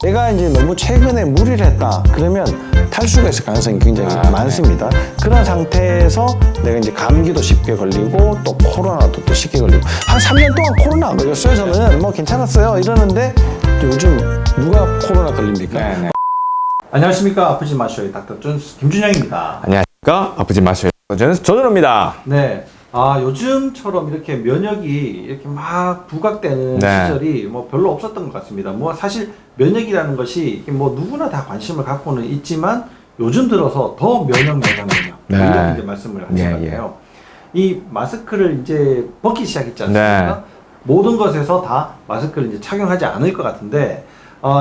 내가 이제 너무 최근에 무리를 했다 그러면 탈수가 있을 가능성이 굉장히 많습니다. 그런 상태에서 내가 이제 감기도 쉽게 걸리고 또 코로나도 또 쉽게 걸리고 한 3년 동안 코로나 안 걸렸어요. 저는 뭐 괜찮았어요 이러는데 요즘 누가 코로나 걸립니까? 네네. 안녕하십니까. 아프지 마쇼의 닥터 존스 김준영입니다. 안녕하십니까. 아프지 마셔요. 저는 조준호입니다. 네. 요즘처럼 이렇게 면역이 이렇게 막 부각되는 네. 시절이 뭐 별로 없었던 것 같습니다. 뭐 사실 면역이라는 것이 이렇게 뭐 누구나 다 관심을 갖고는 있지만 요즘 들어서 더 면역. 네. 이런 이제 말씀을 하신 것 같아요. 이 마스크를 이제 벗기 시작했지 않습니까? 네. 모든 것에서 다 마스크를 이제 착용하지 않을 것 같은데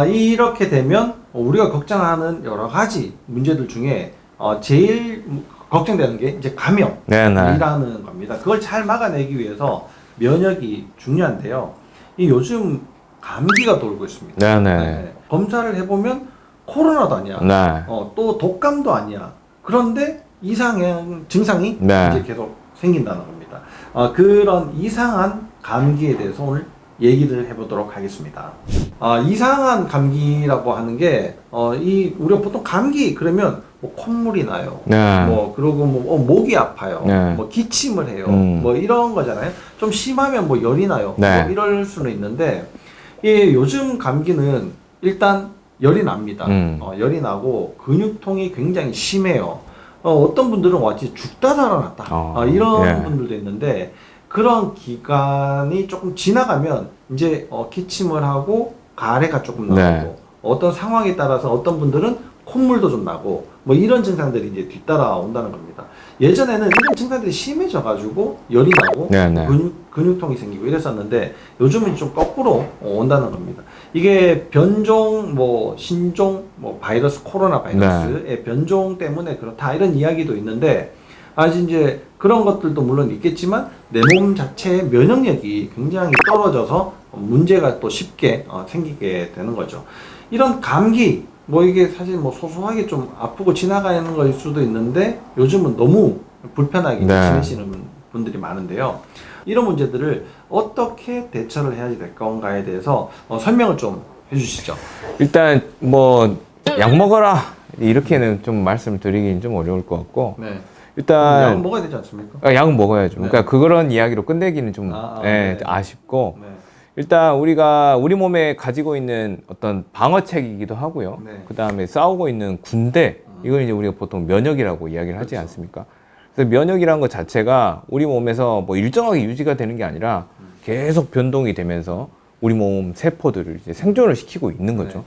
이렇게 되면 우리가 걱정하는 여러 가지 문제들 중에 제일 걱정되는 게 이제 감염이라는 겁니다. 그걸 잘 막아내기 위해서 면역이 중요한데요. 이 요즘 감기가 돌고 있습니다. 네네. 검사를 해보면 코로나도 아니야. 네. 또 독감도 아니야. 그런데 이상한 증상이 네. 이제 계속 생긴다는 겁니다. 그런 이상한 감기에 대해서 오늘 얘기를 해보도록 하겠습니다. 이상한 감기라고 하는 게 우리가 보통 감기 그러면 뭐 콧물이 나요. 네. 그리고 목이 아파요. 네. 기침을 해요. 뭐 이런 거잖아요. 좀 심하면 열이 나요. 네. 이럴 수는 있는데 요즘 감기는 일단 열이 납니다. 열이 나고 근육통이 굉장히 심해요. 어떤 분들은 완전히 죽다 살아났다. 이런 예. 분들도 있는데 그런 기간이 조금 지나가면 이제 기침을 하고 가래가 조금 나고 네. 어떤 상황에 따라서 어떤 분들은 콧물도 좀 나고 이런 증상들이 이제 뒤따라 온다는 겁니다. 예전에는 이런 증상들이 심해져 가지고 열이 나고 네네. 근육통이 생기고 이랬었는데 요즘은 좀 거꾸로 온다는 겁니다. 이게 변종 신종 바이러스 코로나 바이러스의 변종 때문에 그렇다 이런 이야기도 있는데 아직 이제 그런 것들도 물론 있겠지만 내 몸 자체의 면역력이 굉장히 떨어져서 문제가 또 쉽게 생기게 되는 거죠. 이런 감기 이게 사실 소소하게 좀 아프고 지나가는 거일 수도 있는데 요즘은 너무 불편하게 지내시는 분들이 많은데요. 이런 문제들을 어떻게 대처를 해야 될 건가에 대해서 설명을 좀 해주시죠. 일단 약 먹어라 이렇게는 좀 말씀을 드리긴 좀 어려울 것 같고 네. 일단 약은 먹어야 되지 않습니까? 약은 먹어야죠. 네. 그러니까 그런 이야기로 끝내기는 좀 네. 아쉽고 네. 일단 우리 몸에 가지고 있는 어떤 방어책이기도 하고요. 네. 그 다음에 싸우고 있는 군대, 이걸 이제 우리가 보통 면역이라고 이야기를 하지 그렇죠. 않습니까? 그래서 면역이라는 것 자체가 우리 몸에서 일정하게 유지가 되는 게 아니라 계속 변동이 되면서 우리 몸 세포들을 이제 생존을 시키고 있는 거죠. 네.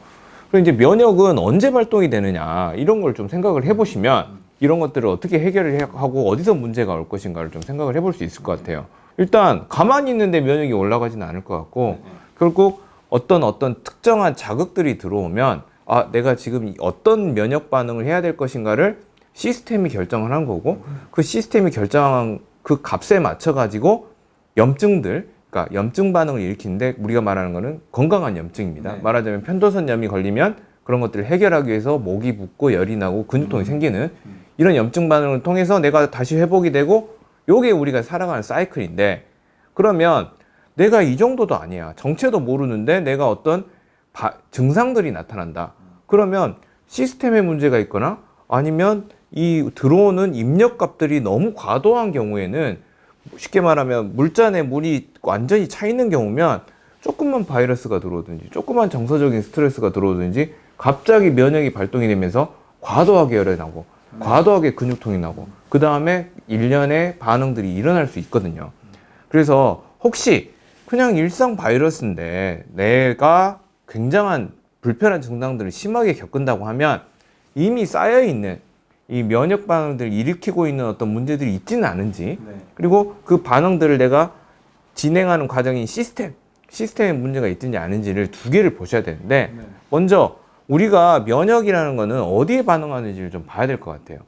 그리고 이제 면역은 언제 발동이 되느냐 이런 걸 좀 생각을 해보시면 이런 것들을 어떻게 해결을 하고 어디서 문제가 올 것인가를 좀 생각을 해볼 수 있을 것 같아요. 일단 가만히 있는데 면역이 올라가지는 않을 것 같고 결국 어떤 특정한 자극들이 들어오면 내가 지금 어떤 면역 반응을 해야 될 것인가를 시스템이 결정을 한 거고 그 시스템이 결정한 그 값에 맞춰 가지고 염증들, 그러니까 염증 반응을 일으키는데 우리가 말하는 거는 건강한 염증입니다. 네. 말하자면 편도선염이 걸리면 그런 것들을 해결하기 위해서 목이 붓고 열이 나고 근육통이 생기는 이런 염증 반응을 통해서 내가 다시 회복이 되고 요게 우리가 살아가는 사이클인데 그러면 내가 이 정도도 아니야. 정체도 모르는데 내가 어떤 증상들이 나타난다. 그러면 시스템에 문제가 있거나 아니면 이 들어오는 입력값들이 너무 과도한 경우에는 쉽게 말하면 물잔에 물이 완전히 차 있는 경우면 조금만 바이러스가 들어오든지 조금만 정서적인 스트레스가 들어오든지 갑자기 면역이 발동이 되면서 과도하게 열이 나고 과도하게 근육통이 나고 그 다음에 일련의 반응들이 일어날 수 있거든요. 그래서 혹시 그냥 일상 바이러스인데 내가 굉장한 불편한 증상들을 심하게 겪는다고 하면 이미 쌓여있는 이 면역 반응들을 일으키고 있는 어떤 문제들이 있지는 않은지 그리고 그 반응들을 내가 진행하는 과정인 시스템에 문제가 있든지 아닌지를 두 개를 보셔야 되는데 먼저 우리가 면역이라는 거는 어디에 반응하는지를 좀 봐야 될 것 같아요.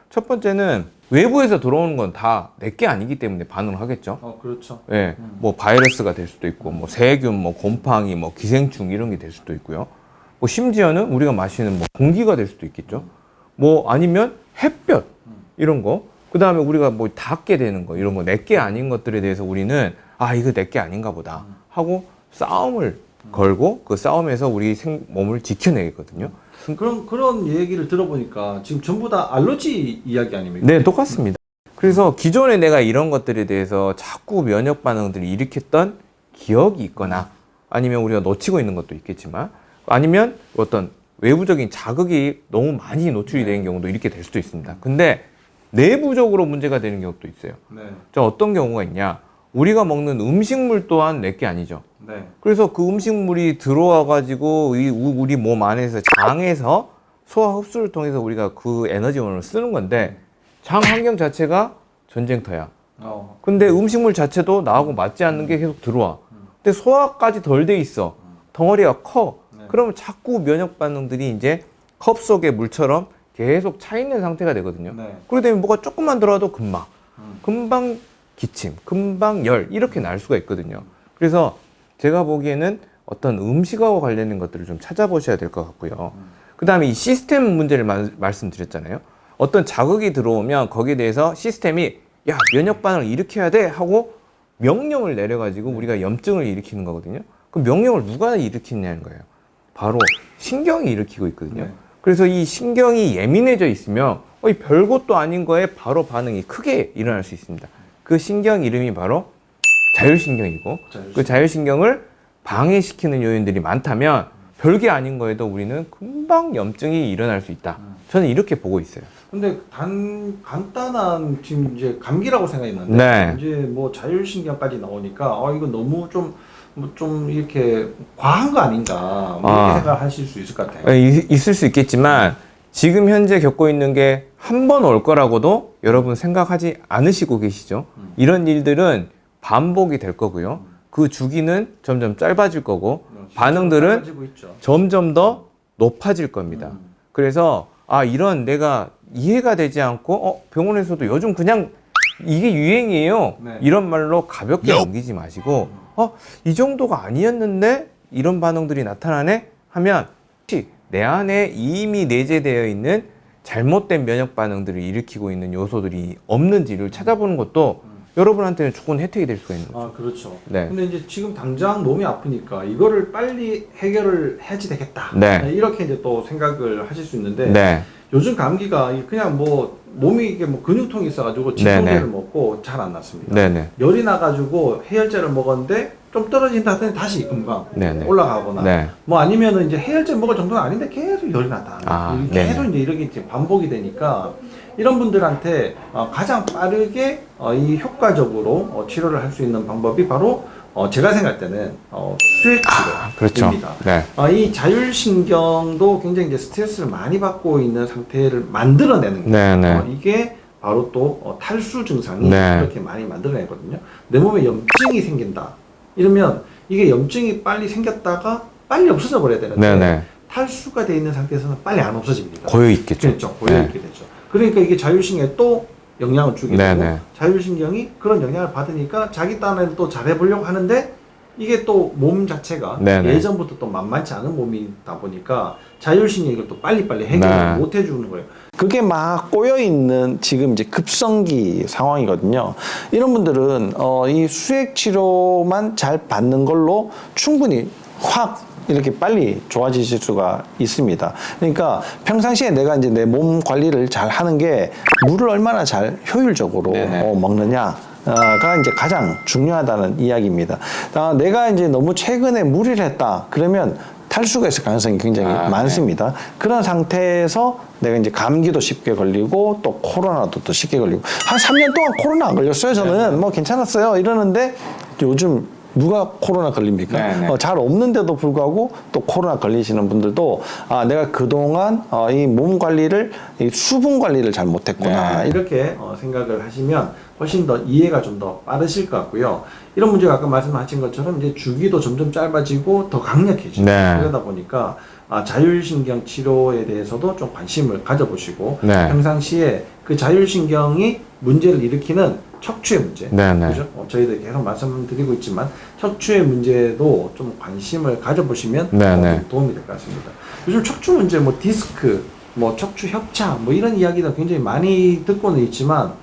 첫 번째는 외부에서 들어오는 건 다 내게 아니기 때문에 반응을 하겠죠. 그렇죠. 예, 바이러스가 될 수도 있고, 세균, 곰팡이, 기생충 이런 게 될 수도 있고요. 심지어는 우리가 마시는 공기가 될 수도 있겠죠. 아니면 햇볕 이런 거. 그 다음에 우리가 닿게 되는 거 이런 거 내게 아닌 것들에 대해서 우리는 이거 내게 아닌가 보다 하고 싸움을 걸고 그 싸움에서 우리 몸을 지켜내거든요. 그런 얘기를 들어보니까 지금 전부 다 알러지 이야기 아닙니까? 네, 똑같습니다. 그래서 기존에 내가 이런 것들에 대해서 자꾸 면역 반응들을 일으켰던 기억이 있거나 아니면 우리가 놓치고 있는 것도 있겠지만 아니면 어떤 외부적인 자극이 너무 많이 노출이 되는 경우도 이렇게 될 수도 있습니다. 근데 내부적으로 문제가 되는 경우도 있어요. 네. 자, 어떤 경우가 있냐? 우리가 먹는 음식물 또한 내게 아니죠. 네. 그래서 그 음식물이 들어와 가지고 우리 몸 안에서 장에서 소화 흡수를 통해서 우리가 그 에너지원을 쓰는 건데 장 환경 자체가 전쟁터야. 근데 음식물 자체도 나하고 맞지 않는 게 계속 들어와. 근데 소화까지 덜 돼 있어. 덩어리가 커. 네. 그러면 자꾸 면역 반응들이 이제 컵 속의 물처럼 계속 차 있는 상태가 되거든요. 네. 그러다 보면 뭐가 조금만 들어와도 금방 기침, 금방 열 이렇게 날 수가 있거든요. 그래서 제가 보기에는 어떤 음식하고 관련된 것들을 좀 찾아보셔야 될 것 같고요. 그 다음에 이 시스템 문제를 말씀드렸잖아요. 어떤 자극이 들어오면 거기에 대해서 시스템이 야, 면역 반응을 일으켜야 돼 하고 명령을 내려가지고 우리가 염증을 일으키는 거거든요. 그 명령을 누가 일으키냐는 거예요. 바로 신경이 일으키고 있거든요. 네. 그래서 이 신경이 예민해져 있으면 이 별것도 아닌 거에 바로 반응이 크게 일어날 수 있습니다. 그 신경 이름이 바로 자율신경이고 그 자율신경을 방해시키는 요인들이 많다면 별게 아닌 거에도 우리는 금방 염증이 일어날 수 있다. 저는 이렇게 보고 있어요. 근데 간단한 지금 이제 감기라고 생각했는데 네. 이제 뭐 자율신경까지 나오니까 이거 너무 좀 이렇게 과한 거 아닌가 뭐 이렇게 생각하실 수 있을 것 같아요. 있을 수 있겠지만 지금 현재 겪고 있는 게 한 번 올 거라고도 여러분 생각하지 않으시고 계시죠. 이런 일들은 반복이 될 거고요. 그 주기는 점점 짧아질 거고 반응들은 가지고 있죠. 점점 더 높아질 겁니다. 그래서 이런 내가 이해가 되지 않고 병원에서도 요즘 그냥 이게 유행이에요. 네. 이런 말로 가볍게 넘기지 마시고 이 정도가 아니었는데 이런 반응들이 나타나네 하면 혹시 내 안에 이미 내재되어 있는 잘못된 면역 반응들을 일으키고 있는 요소들이 없는지를 찾아보는 것도 여러분한테는 좋은 혜택이 될 수가 있는 거죠. 그렇죠. 네. 근데 이제 지금 당장 몸이 아프니까 이거를 빨리 해결을 해야지 되겠다. 네. 이렇게 이제 또 생각을 하실 수 있는데 네. 요즘 감기가 그냥 뭐 몸이 이게 뭐 근육통이 있어가지고 진통제를 먹고 잘 안 났습니다. 네네. 열이 나가지고 해열제를 먹었는데 좀 떨어진다 하더니 다시 금방 네네. 올라가거나 네. 뭐 아니면은 이제 해열제 먹을 정도는 아닌데 계속 열이 나다. 계속 네네. 이제 이렇게 이제 반복이 되니까 이런 분들한테 가장 빠르게 이 효과적으로 치료를 할 수 있는 방법이 바로 제가 생각할 때는 수액 치료입니다. 그렇죠. 네. 이 자율신경도 굉장히 이제 스트레스를 많이 받고 있는 상태를 만들어내는 게 네네. 이게 바로 또 탈수 증상이 네. 그렇게 많이 만들어내거든요. 내 몸에 염증이 생긴다. 이러면 이게 염증이 빨리 생겼다가 빨리 없어져 버려야 되는데 네네. 탈수가 돼 있는 상태에서는 빨리 안 없어집니다. 고여 있겠죠. 그렇죠. 고여 네. 있게 되죠. 그러니까 이게 자율신경에 또 영향을 주게 되고 네네. 자율신경이 그런 영향을 받으니까 자기 딴에는 또 잘해보려고 하는데 이게 또 몸 자체가 네네. 예전부터 또 만만치 않은 몸이다 보니까 자율신경이 이걸 또 빨리빨리 해결을 네. 못 해주는 거예요. 그게 막 꼬여있는 지금 이제 급성기 상황이거든요. 이런 분들은 이 수액 치료만 잘 받는 걸로 충분히 확 이렇게 빨리 좋아지실 수가 있습니다. 그러니까 평상시에 내가 이제 내 몸 관리를 잘 하는 게 물을 얼마나 잘 효율적으로 먹느냐. 가 이제 가장 중요하다는 이야기입니다. 내가 이제 너무 최근에 무리를 했다. 그러면 탈수가 있을 가능성이 굉장히 많습니다. 그런 상태에서 내가 이제 감기도 쉽게 걸리고 또 코로나도 또 쉽게 걸리고 한 3년 동안 코로나 안 걸렸어요. 저는 뭐 괜찮았어요. 이러는데 요즘 누가 코로나 걸립니까? 잘 없는데도 불구하고 또 코로나 걸리시는 분들도 내가 그동안 이 몸 관리를 이 수분 관리를 잘 못했구나. 이렇게 생각을 하시면 훨씬 더 이해가 좀 더 빠르실 것 같고요. 이런 문제가 아까 말씀하신 것처럼 이제 주기도 점점 짧아지고 더 강력해지고 그러다 보니까 자율신경 치료에 대해서도 좀 관심을 가져보시고 평상시에 그 자율신경이 문제를 일으키는 척추의 문제, 그죠? 저희들 계속 말씀드리고 있지만 척추의 문제도 좀 관심을 가져보시면 도움이 될 것 같습니다. 요즘 척추 문제, 뭐 디스크, 뭐 척추 협착, 뭐 이런 이야기도 굉장히 많이 듣고는 있지만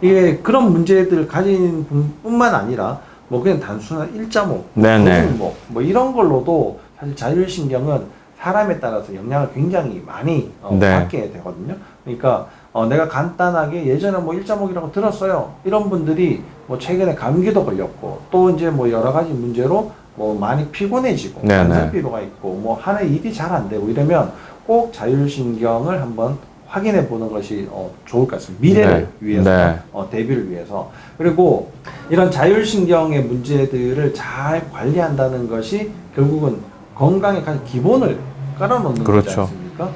이게 그런 문제들을 가진 분뿐만 아니라 뭐 그냥 단순한 1.5, 네네. 뭐 이런 걸로도 사실 자율신경은 사람에 따라서 영향을 굉장히 많이 네. 받게 되거든요. 그러니까 내가 간단하게 예전에 뭐 1.5기라고 들었어요. 이런 분들이 뭐 최근에 감기도 걸렸고 또 이제 뭐 여러 가지 문제로 뭐 많이 피곤해지고 네네. 만성 피로가 있고 뭐 하는 일이 잘 안 되고 이러면 꼭 자율신경을 한번 확인해 보는 것이 좋을 것 같습니다. 미래를 네. 위해서, 네. 대비를 위해서. 그리고 이런 자율신경의 문제들을 잘 관리한다는 것이 결국은 건강의 가장 기본을 깔아놓는 거지 그렇죠. 않습니까?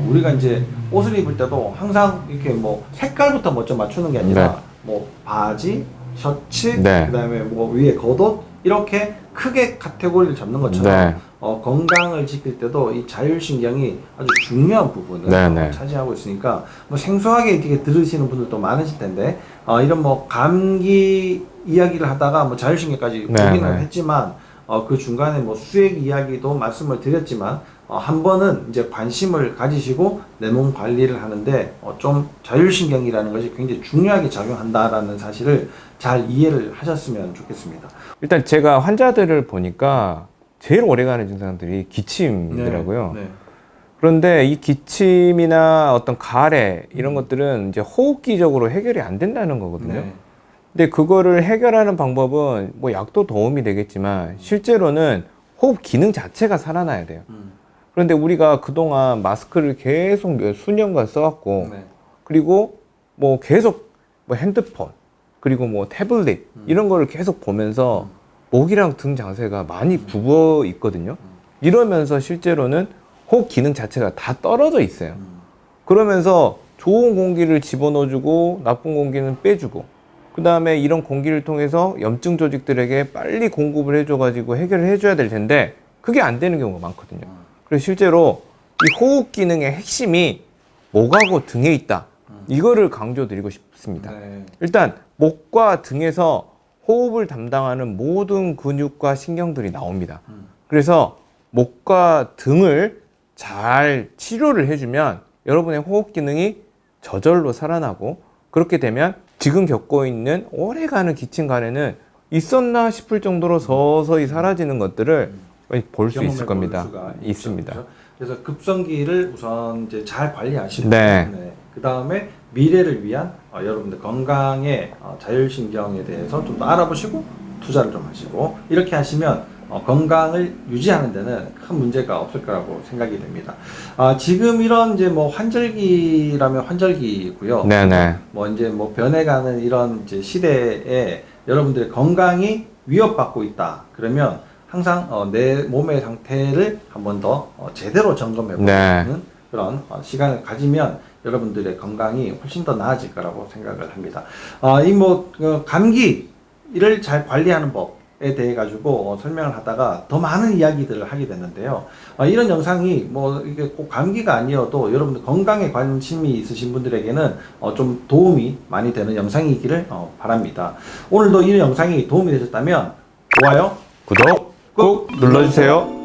우리가 이제 옷을 입을 때도 항상 이렇게 뭐 색깔부터 먼저 맞추는 게 아니라 네. 뭐 바지, 셔츠, 네. 그다음에 뭐 위에 겉옷 이렇게 크게 카테고리를 잡는 것처럼 네. 건강을 지킬 때도 이 자율신경이 아주 중요한 부분을 네네. 차지하고 있으니까 뭐 생소하게 이렇게 들으시는 분들도 많으실 텐데 이런 뭐 감기 이야기를 하다가 뭐 자율신경까지 네네. 오기는 했지만 그 중간에 뭐 수액 이야기도 말씀을 드렸지만 한 번은 이제 관심을 가지시고 내 몸 관리를 하는데 좀 자율신경이라는 것이 굉장히 중요하게 작용한다라는 사실을 잘 이해를 하셨으면 좋겠습니다. 일단 제가 환자들을 보니까 제일 오래가는 증상들이 기침이더라고요. 네. 그런데 이 기침이나 어떤 가래 이런 것들은 이제 호흡기적으로 해결이 안 된다는 거거든요. 네. 근데 그거를 해결하는 방법은 뭐 약도 도움이 되겠지만 실제로는 호흡 기능 자체가 살아나야 돼요. 그런데 우리가 그동안 마스크를 계속 몇 수년간 써왔고 네. 그리고 뭐 계속 뭐 핸드폰 그리고 뭐 태블릿 이런 거를 계속 보면서 목이랑 등 장세가 많이 굽어 있거든요. 이러면서 실제로는 호흡 기능 자체가 다 떨어져 있어요. 그러면서 좋은 공기를 집어넣어주고 나쁜 공기는 빼주고 그 다음에 이런 공기를 통해서 염증 조직들에게 빨리 공급을 해줘가지고 해결을 해줘야 될 텐데 그게 안 되는 경우가 많거든요. 그래서 실제로 이 호흡 기능의 핵심이 목하고 등에 있다. 이거를 강조드리고 싶습니다. 네. 일단 목과 등에서 호흡을 담당하는 모든 근육과 신경들이 나옵니다. 그래서 목과 등을 잘 치료를 해주면 여러분의 호흡 기능이 저절로 살아나고 그렇게 되면 지금 겪고 있는 오래가는 기침 가래는 있었나 싶을 정도로 서서히 사라지는 것들을 볼 수 있을 겁니다. 있습니다. 그렇죠? 그래서 급성기를 우선 이제 잘 관리하시고 네. 그 다음에 미래를 위한 여러분들 건강의 자율신경에 대해서 좀 더 알아보시고 투자를 좀 하시고 이렇게 하시면 건강을 유지하는 데는 큰 문제가 없을 거라고 생각이 됩니다. 지금 이런 이제 뭐 환절기라면 환절기고요. 네네. 뭐 이제 뭐 변해가는 이런 이제 시대에 여러분들의 건강이 위협받고 있다. 그러면 항상 내 몸의 상태를 한 번 더 제대로 점검해 보는 네. 그런 시간을 가지면 여러분들의 건강이 훨씬 더 나아질 거라고 생각을 합니다. 이 뭐 감기를 잘 관리하는 법에 대해 가지고 설명을 하다가 더 많은 이야기들을 하게 됐는데요. 이런 영상이 뭐 이게 꼭 감기가 아니어도 여러분들 건강에 관심이 있으신 분들에게는 좀 도움이 많이 되는 영상이기를 바랍니다. 오늘도 이 영상이 도움이 되셨다면 좋아요, 구독 꾹 눌러주세요.